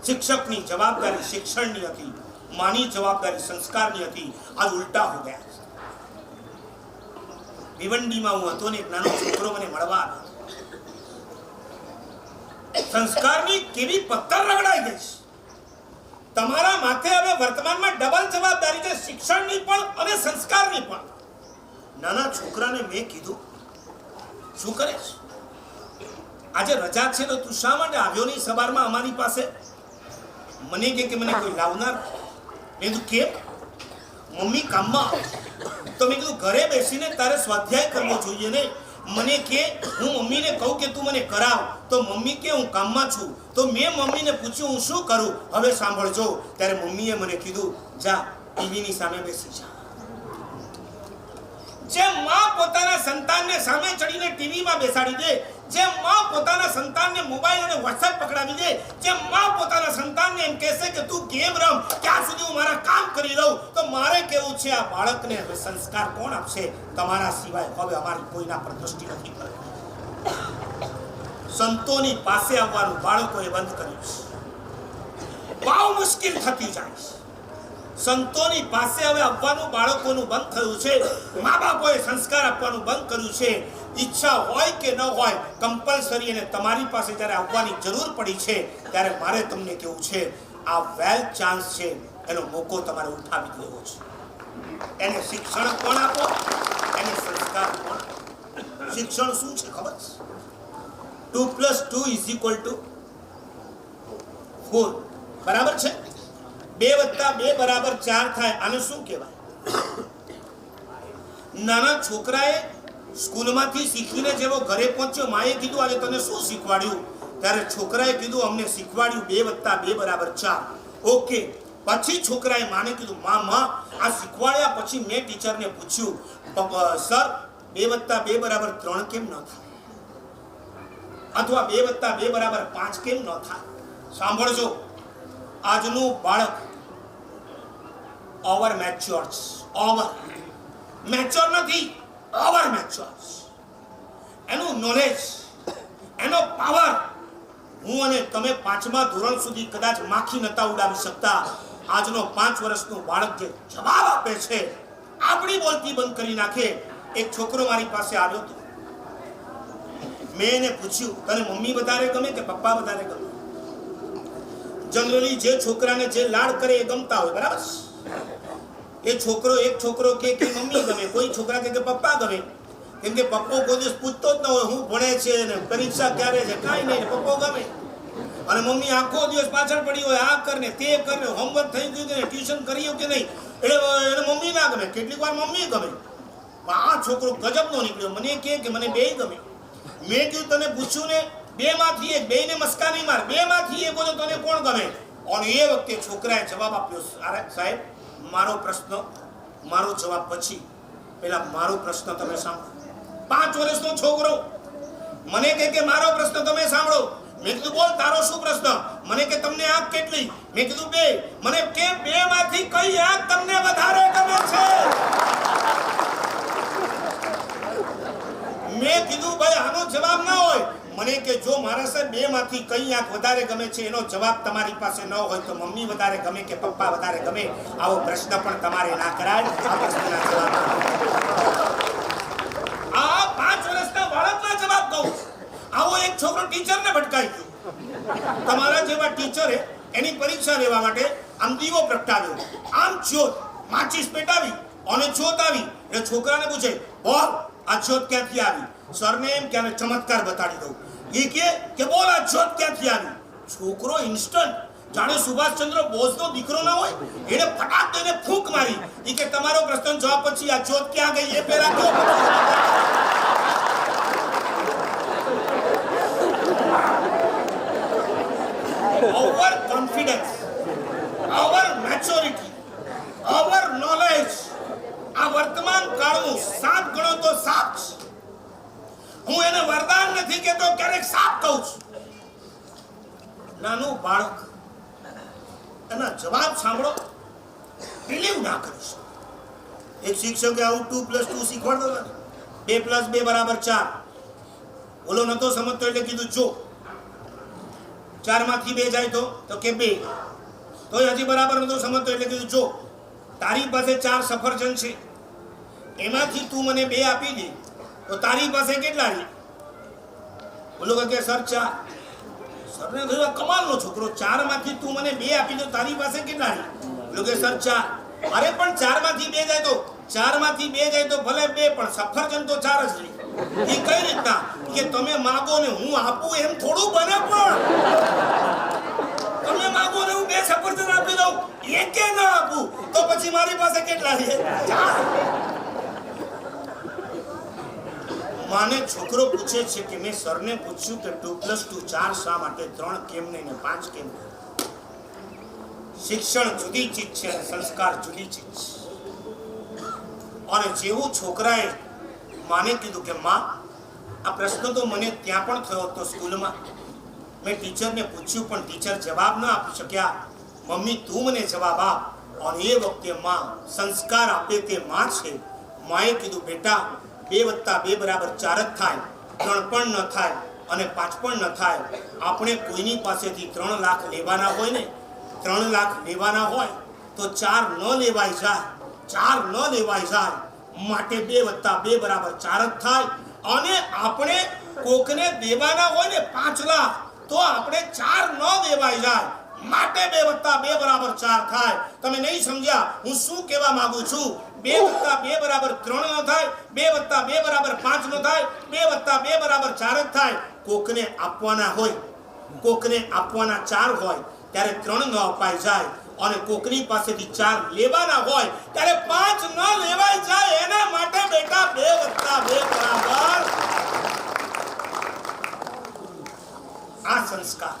શિક્ષકની જવાબદારી શિક્ષણની હતી, માની જવાબદારી સંસ્કારની હતી. આજ ઉલટા હો ગયા. ભિવંડીમાં હું હતો ને એક નાનો છોકરો મને મળવા આવ્યો. સંસ્કારની કેવી પત્તર રગડાઈ ગઈ છે. તમારા માથે હવે વર્તમાનમાં ડબલ જવાબદારી છે, શિક્ષણની પણ અને સંસ્કારની પણ. નાના છોકરાને મેં કીધું, શું કરે છે? આજે રજા છે તો તું શા માટે આવ્યો નહીં સવારમાં અમારી પાસે? મને કે મને કોઈ લાવનાર. મેં કીધું કેમ? મમ્મી કામમાં. તો મેં કીધું ઘરે બેસીને તારે સ્વાધ્યાય કરવો જોઈએ ને. મને કે હું મમ્મીને કહું કે તું મને કરાવ, તો મમ્મી કે હું કામમાં છું. તો મેં મમ્મીને પૂછ્યું હું શું કરું? હવે સાંભળજો. ત્યારે મમ્મીએ મને કીધું જા ટીવીની સામે બેસી જા. જે માં પોતાના સંતાનને સામે ચડીને ટીવીમાં બેસાડી દે, જે માં પોતાના સંતાનને મોબાઈલ અને વોટ્સએપ પકડાવી દે, જે માં પોતાના સંતાનને એમ કહેશે કે તું ગેમ રમ, ક્યાં સુધી હું મારા કામ કરી લઉં, તો મારે કેવું છે આ બાળકને હવે સંસ્કાર કોણ આપશે? તમારા સિવાય હવે અમારી કોઈના પર દ્રષ્ટિ નથી કરતી. સંતોની પાસે આવવાનું બાળકોએ બંધ કર્યું છે. બહુ મુશ્કેલ થતી જાય છે. સંતોની પાસે હવે આવવાનું બાળકોનું બંધ થયું છે. મા બાપોએ સંસ્કાર આપવાનું બંધ કર્યું છે. ઈચ્છા હોય કે ન હોય કમ્પલસરી અને તમારી પાસે જ્યારે આવવાની જરૂર પડી છે ત્યારે મારે તમને કેવું છે, આ વેલ ચાન્સ છે, એનો મોકો તમારે ઉઠાવી લેવો છે. એને શિક્ષણ કોણ આપો, એને સંસ્કાર કોણ. શિક્ષણ શું છે ખબર છે? 2 + 2 = 4 બરાબર છે. 2 + 2 = 4 થાય. આને શું કહેવાય? નાના છોકરાએ સ્કૂલમાંથી શીખીને જેવો ઘરે પહોંચ્યો, માએ કીધું આજે તને શું શીખવાડ્યું? ત્યારે છોકરાએ કીધું અમને શીખવાડ્યું 2 + 2 = 4. ઓકે. પછી છોકરાએ માને કીધું માં આ શીખવાડ્યા પછી મેં ટીચરને પૂછ્યું સર 2 + 2 = 3 કેમ ન થાય? અથવા 2 + 2 = 5 કેમ ન થાય? સાંભળજો, આજનું બાળક ઓવર મેચ્યોર નથી, ઓવર મેચ્યોર. એનું નોલેજ, એનો પાવર, હું અને તમે 5મા ધોરણ સુધી કદાચ માખી નતા ઉડાવી શકતા. આજનો 5 વર્ષનું બાળક જે જવાબ આપે છે, આપણી બોલતી બંધ કરી નાખે. એક છોકરો મારી પાસે આવ્યો હતો. મેં એને પૂછ્યું તને મમ્મી વધારે ગમે કે પપ્પા વધારે ગમે? જનરલી જે છોકરાને જે લાડ કરે એ ગમતા હોય, બરાબર? એક છોકરો કે મમ્મી ગમે, કોઈ છોકરા કે પપ્પા ગમે. કેમ કે પપ્પો કોઈ દિવસ પૂછતો જ ન હોય હું ભણે છે ને પરીક્ષા ક્યારે છે, કાંઈ નહીં, પપ્પો ગમે. અને મમ્મી આખો દિવસ પાછળ પડી હોય, આ કરને તે કરને, હોમવર્ક થઈ ગયું કે ટ્યુશન કર્યું કે નહીં, એટલે એને મમ્મી ના ગમે. કેટલીક વાર મમ્મી ગમે. આ છોકરો ગજબનો નીકળ્યો. મને કે મને બે ગમે. મેં કીધું તને પૂછ્યું ને 2 માંથી એક, 2 ને મસ્કા નહીં માર, 2 માંથી એક હોય તો તને કોણ ગમે? અને એ વખતે છોકરાએ જવાબ આપ્યો, સાહેબ મારો પ્રશ્ન, મારો જવાબ પછી, પહેલા મારો પ્રશ્ન તમે સાંભળો. 5 વર્ષનો છોકરો મને કે મારો પ્રશ્ન તમે સાંભળો. મેં કીધું બોલ તારો શું પ્રશ્ન? મને કે તમને આંખ કેટલી? મેં કીધું 2. મને કે 2 માંથી કઈ આંખ તમને વધારે ગમે છે? મેં કીધું ભાઈ આનો જવાબ ના હોય. મને કે જો મારા સાહેબ 2 માંથી કઈ આંખ વધારે ગમે છે એનો જવાબ તમારી પાસે ન હોય તો મમ્મી વધારે ગમે કે પપ્પા વધારે ગમે, આવો પ્રશ્ન પણ તમારે ના કરાય. આ પ્રશ્નના જવાબ આ 5 વર્ષના બાળકના જવાબ કહું. આવો એક છોકરો ટીચરને ભટકાઈ ગયો. તમારા જેવા ટીચરે એની પરીક્ષા લેવા માટે આમ દીવો પ્રગટાવ્યો, આમ જ્યોત માચીસ પેટાવી અને જ્યોત આવી. એટલે છોકરાને પૂછે બોલ આ જ્યોત ક્યાંથી આવી? સરને એમ કે ચમત્કાર બતાડી દઉં. એ કે બોલ આ જ્યોત ક્યાંથી આવી? છોકરો ઇન્સ્ટન્ટ જાણે સુભાષચંદ્ર બોઝનો દીકરો ના હોય, એને ફટાક દઈને ફૂંક મારી. એ કે તમારો પ્રશ્ન જવાબ પછી આ જ્યોત ક્યાં ગઈ એ પહેલા કહો. Over confidence, over maturity, over knowledge આ વર્તમાન કાળનું 7 ગણો તો સાપ છે. હું એને વરદાન નથી કહેતો, ક્યારેક સાપ કહું છું. નાનું બાળક એના જવાબ સાંભળો, બિલીવ ના કરી શકો. એક શિક્ષકે આવું 2 + 2 શીખવાડતો હતો, 2 + 2 = 4. ઓલો નતો સમજતો એટલે કીધું જો 4 માંથી 2 જાય તો કે 2, તોય હજી બરાબર નતો સમજતો. એટલે કીધું જો તારી પાસે 4 સફરજન છે, એમાંથી તું મને 2 આપી દે તો તારી પાસે કેટલા રહે? બોલો કે સર 4. સરને કહ્યું કમાલનો છોકરો, 4 માંથી તું મને 2 આપી દો તારી પાસે કેટલા રહે? બોલો કે સર 4. અરે પણ 4 માંથી 2 જાય તો 4 માંથી 2 જાય તો ભલે 2, પણ સફરજન તો 4 જ રહે. એ કઈ રીતના કે તમે માગો ને હું આપું એમ થોડું બને? પણ તમે માગો ને હું 2 સફરજન આપી દઉં, એકે ના આપું તો પછી મારી પાસે કેટલા રહે? 4. માને છોકરો પૂછે છે કે મેં સરને પૂછ્યું કે 2 + 2 4 શા માટે, 3 કેમ નહીં ને 5 કેમ? શિક્ષણ જુદી ચીજ છે અને સંસ્કાર જુદી ચીજ છે. અને જેવું છોકરાએ માને કીધું કે માં આ પ્રશ્ન તો મને ત્યાં પણ થયો હતો સ્કૂલમાં, મેં ટીચરને પૂછ્યું પણ ટીચર જવાબ ન આપી શક્યા, મમ્મી તું મને જવાબ આપ. અને એ વખતે માં સંસ્કાર આપે તે માં છે. માએ કીધું બેટા 2 + 2 = 4 જ થાય, 3 પણ ન થાય અને 5 પણ ન થાય. આપણે કોઈની પાસેથી 3 લાખ લેવાના હોય ને, 3 લાખ લેવાના હોય તો 4 ન લેવાય જાય, 4 ન લેવાય જાય. માટે 2 + 2 = 4 જ થાય. અને આપણે કોકને દેવાના હોય ને 5 લાખ તો આપણે 4 ન દેવાય જાય. માટે 2 + 2 = 4 થાય. તમે નહીં સમજ્યા હું શું કહેવા માંગુ છું? 2 + 2 = 3 ન થાય, 2 + 2 = 5 ન થાય, 2 + 2 = 4 જ થાય. કોકને આપવાના હોય, કોકને આપવાના 4 હોય ત્યારે 3 ન અપાઈ જાય, અને કોકની પાસેથી 4 લેવાના હોય ત્યારે 5 ન લેવાય જાય. એના માટે બેટા 2 + 2 = આ સંસ્કાર.